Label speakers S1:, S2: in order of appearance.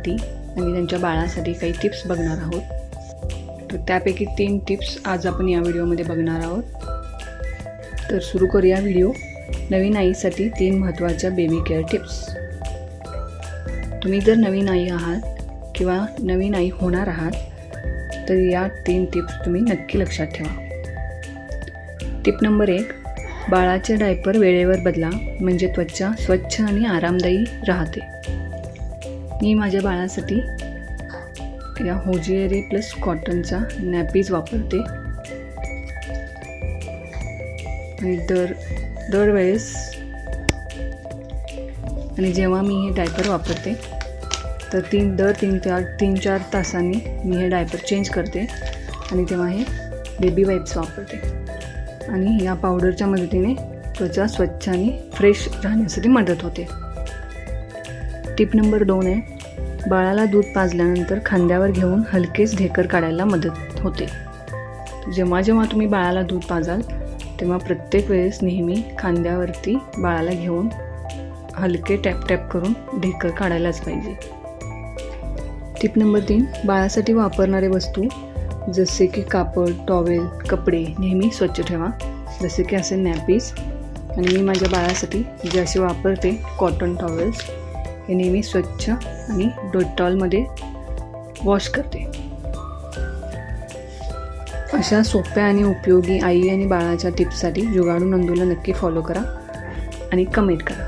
S1: आईसाठी आणि त्यांच्या बाळासाठी काही टिप्स बघणार आहोत। तर त्यापैकी 3 टिप्स आज आपण या व्हिडिओमध्ये बघणार आहोत। तर सुरू करूया व्हिडिओ। नवीन आईसाठी 3 महत्त्वाच्या बेबी केअर टिप्स। तुम्ही जर नवीन आई आहात किंवा नवीन आई होणार आहात तर या 3 टिप्स तुम्ही नक्की लक्षात ठेवा। टिप नंबर 1, बाळाचे डायपर वेळेवर बदला, म्हणजे त्वचा स्वच्छ आणि आरामदायी राहते। मी माझ्या बाळासाठी या होजिएरे प्लस कॉटनचा नॅपीज वापरते आणि दरवेळेस आणि जेव्हा मी हे डायपर वापरते तर दर 3-4 तासांनी मी हे डायपर चेंज करते आणि तेव्हा हे बेबी वाईप्स वापरते आणि या पावडरच्या मदतीने त्वचा स्वच्छ आणि फ्रेश राहण्यासाठी मदत होते। टिप नंबर 2 आहे, बाळाला दूध पाजल्यानंतर खांद्यावर घेऊन हलकेच ढेकर काढायला मदत होते। जेव्हा तुम्ही बाळाला दूध पाजाल तेव्हा प्रत्येक वेळेस नेहमी खांद्यावरती बाळाला घेऊन हलके टॅप करून ढेकर काढायलाच पाहिजे। टिप नंबर 3, बाळासाठी वापरणारे वस्तू जसे की कापड, टॉवेल, कपडे नेहमी स्वच्छ ठेवा, जसे की असे नॅपीज। आणि मी माझ्या बाळासाठी जे असे वापरते कॉटन टॉवेल्स हे नेहमी स्वच्छ आणि डेटॉलमध्ये वॉश करते। अशा सोप्या आणि उपयोगी आई आणि बाळाच्या टिप्ससाठी जुगाडू नंदूला नक्की फॉलो करा आणि कमेंट करा।